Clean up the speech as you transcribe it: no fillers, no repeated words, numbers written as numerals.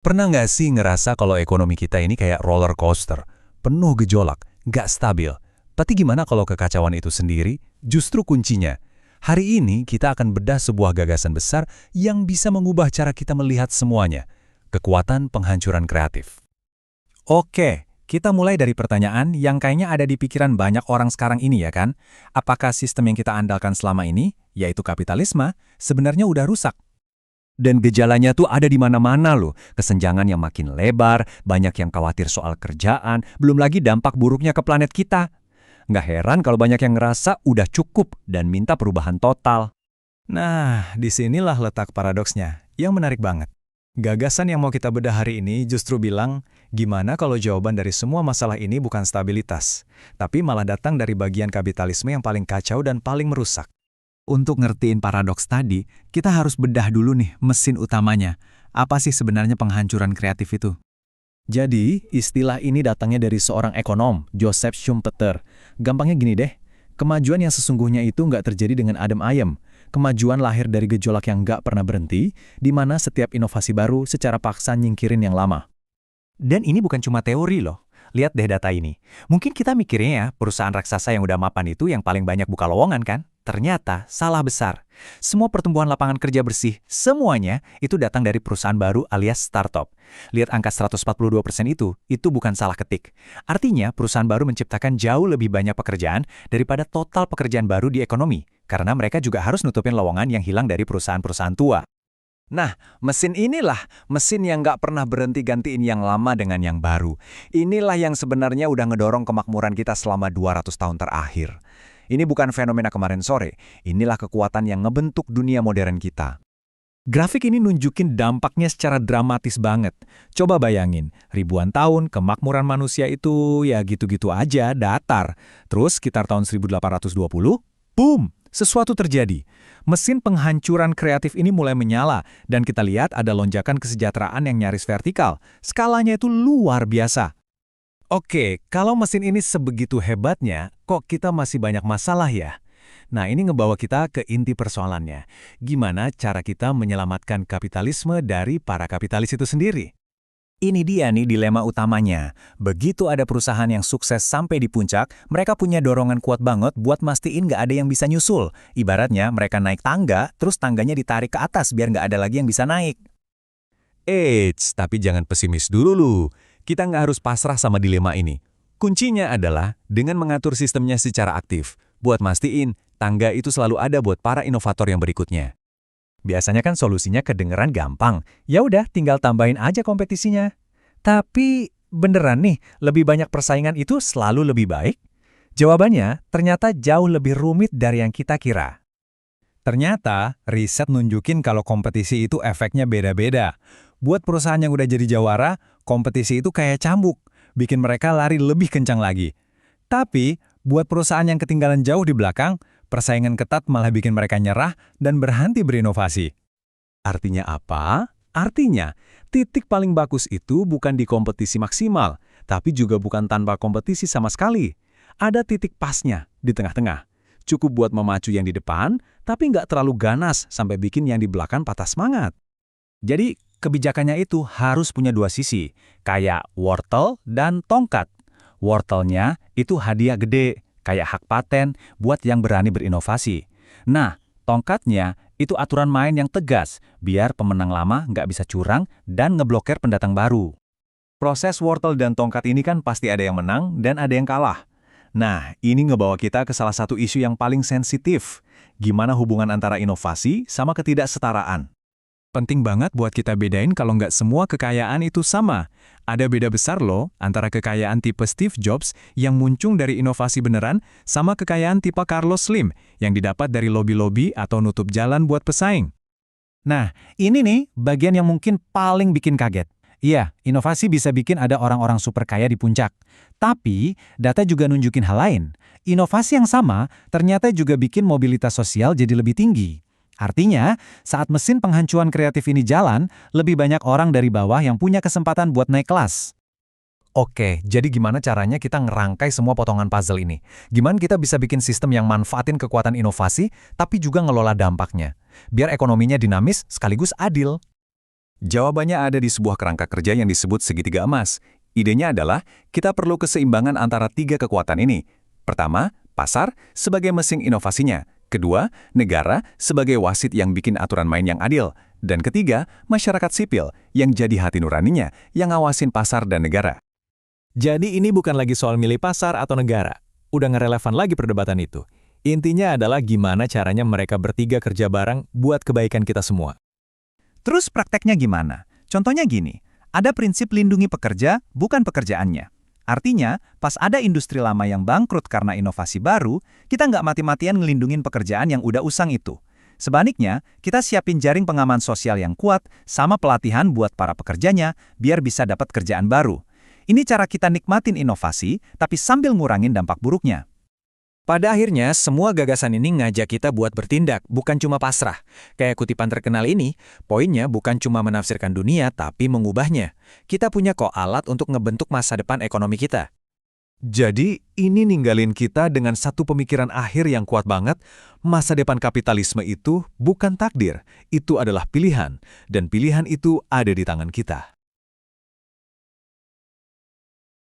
Pernah nggak sih ngerasa kalau ekonomi kita ini kayak roller coaster, penuh gejolak, nggak stabil? Tapi gimana kalau kekacauan itu sendiri justru kuncinya? Hari ini kita akan bedah sebuah gagasan besar yang bisa mengubah cara kita melihat semuanya. Kekuatan penghancuran kreatif. Oke, kita mulai dari pertanyaan yang kayaknya ada di pikiran banyak orang sekarang ini ya kan? Apakah sistem yang kita andalkan selama ini, yaitu kapitalisme, sebenarnya udah rusak? Dan gejalanya tuh ada di mana-mana loh. Kesenjangan yang makin lebar, banyak yang khawatir soal kerjaan, belum lagi dampak buruknya ke planet kita. Nggak heran kalau banyak yang ngerasa udah cukup dan minta perubahan total. Nah, disinilah letak paradoksnya, yang menarik banget. Gagasan yang mau kita bedah hari ini justru bilang, gimana kalau jawaban dari semua masalah ini bukan stabilitas, tapi malah datang dari bagian kapitalisme yang paling kacau dan paling merusak. Untuk ngertiin paradoks tadi, kita harus bedah dulu nih mesin utamanya. Apa sih sebenarnya penghancuran kreatif itu? Jadi, istilah ini datangnya dari seorang ekonom, Joseph Schumpeter. Gampangnya gini deh, kemajuan yang sesungguhnya itu nggak terjadi dengan adem ayem. Kemajuan lahir dari gejolak yang nggak pernah berhenti, di mana setiap inovasi baru secara paksa nyingkirin yang lama. Dan ini bukan cuma teori loh. Lihat deh data ini. Mungkin kita mikirnya ya, perusahaan raksasa yang udah mapan itu yang paling banyak buka lowongan kan? Ternyata salah besar. Semua pertumbuhan lapangan kerja bersih, semuanya itu datang dari perusahaan baru alias startup. Lihat angka 142% itu bukan salah ketik. Artinya perusahaan baru menciptakan jauh lebih banyak pekerjaan daripada total pekerjaan baru di ekonomi. Karena mereka juga harus nutupin lowongan yang hilang dari perusahaan-perusahaan tua. Nah, mesin inilah, mesin yang nggak pernah berhenti gantiin yang lama dengan yang baru. Inilah yang sebenarnya udah ngedorong kemakmuran kita selama 200 tahun terakhir. Ini bukan fenomena kemarin sore, inilah kekuatan yang ngebentuk dunia modern kita. Grafik ini nunjukin dampaknya secara dramatis banget. Coba bayangin, ribuan tahun kemakmuran manusia itu ya gitu-gitu aja, datar. Terus sekitar tahun 1820, boom! Sesuatu terjadi. Mesin penghancuran kreatif ini mulai menyala, dan kita lihat ada lonjakan kesejahteraan yang nyaris vertikal. Skalanya itu luar biasa. Oke, kalau mesin ini sebegitu hebatnya, kok kita masih banyak masalah ya? Nah, ini ngebawa kita ke inti persoalannya. Gimana cara kita menyelamatkan kapitalisme dari para kapitalis itu sendiri? Ini dia nih dilema utamanya. Begitu ada perusahaan yang sukses sampai di puncak, mereka punya dorongan kuat banget buat mastiin nggak ada yang bisa nyusul. Ibaratnya mereka naik tangga, terus tangganya ditarik ke atas biar nggak ada lagi yang bisa naik. Eits, tapi jangan pesimis dulu lu. Kita nggak harus pasrah sama dilema ini. Kuncinya adalah dengan mengatur sistemnya secara aktif, buat mastiin tangga itu selalu ada buat para inovator yang berikutnya. Biasanya kan solusinya kedengeran gampang. Ya udah, tinggal tambahin aja kompetisinya. Tapi beneran nih, lebih banyak persaingan itu selalu lebih baik? Jawabannya ternyata jauh lebih rumit dari yang kita kira. Ternyata riset nunjukin kalau kompetisi itu efeknya beda-beda. Buat perusahaan yang udah jadi jawara, kompetisi itu kayak cambuk, bikin mereka lari lebih kencang lagi. Tapi buat perusahaan yang ketinggalan jauh di belakang, persaingan ketat malah bikin mereka nyerah dan berhenti berinovasi. Artinya apa? Artinya, titik paling bagus itu bukan di kompetisi maksimal, tapi juga bukan tanpa kompetisi sama sekali. Ada titik pasnya di tengah-tengah. Cukup buat memacu yang di depan, tapi nggak terlalu ganas sampai bikin yang di belakang patah semangat. Jadi, kebijakannya itu harus punya dua sisi, kayak wortel dan tongkat. Wortelnya itu hadiah gede, kayak hak paten buat yang berani berinovasi. Nah, tongkatnya itu aturan main yang tegas, biar pemenang lama nggak bisa curang dan ngeblokir pendatang baru. Proses wortel dan tongkat ini kan pasti ada yang menang dan ada yang kalah. Nah, ini ngebawa kita ke salah satu isu yang paling sensitif. Gimana hubungan antara inovasi sama ketidaksetaraan? Penting banget buat kita bedain kalau nggak semua kekayaan itu sama. Ada beda besar loh antara kekayaan tipe Steve Jobs yang muncul dari inovasi beneran sama kekayaan tipe Carlos Slim yang didapat dari lobby-lobby atau nutup jalan buat pesaing. Nah, ini nih bagian yang mungkin paling bikin kaget. Iya, inovasi bisa bikin ada orang-orang super kaya di puncak. Tapi, data juga nunjukin hal lain. Inovasi yang sama ternyata juga bikin mobilitas sosial jadi lebih tinggi. Artinya, saat mesin penghancuran kreatif ini jalan, lebih banyak orang dari bawah yang punya kesempatan buat naik kelas. Oke, jadi gimana caranya kita ngerangkai semua potongan puzzle ini? Gimana kita bisa bikin sistem yang manfaatin kekuatan inovasi, tapi juga ngelola dampaknya? Biar ekonominya dinamis sekaligus adil. Jawabannya ada di sebuah kerangka kerja yang disebut segitiga emas. Idenya adalah kita perlu keseimbangan antara tiga kekuatan ini. Pertama, pasar sebagai mesin inovasinya. Kedua, negara sebagai wasit yang bikin aturan main yang adil. Dan ketiga, masyarakat sipil yang jadi hati nuraninya, yang ngawasin pasar dan negara. Jadi ini bukan lagi soal milih pasar atau negara. Udah ngerelevan lagi perdebatan itu. Intinya adalah gimana caranya mereka bertiga kerja bareng buat kebaikan kita semua. Terus prakteknya gimana? Contohnya gini, ada prinsip lindungi pekerja, bukan pekerjaannya. Artinya, pas ada industri lama yang bangkrut karena inovasi baru, kita nggak mati-matian ngelindungin pekerjaan yang udah usang itu. Sebaliknya, kita siapin jaring pengaman sosial yang kuat sama pelatihan buat para pekerjanya biar bisa dapat kerjaan baru. Ini cara kita nikmatin inovasi, tapi sambil ngurangin dampak buruknya. Pada akhirnya, semua gagasan ini ngajak kita buat bertindak, bukan cuma pasrah. Kayak kutipan terkenal ini, poinnya bukan cuma menafsirkan dunia, tapi mengubahnya. Kita punya kok alat untuk ngebentuk masa depan ekonomi kita. Jadi, ini ninggalin kita dengan satu pemikiran akhir yang kuat banget, masa depan kapitalisme itu bukan takdir, itu adalah pilihan, dan pilihan itu ada di tangan kita.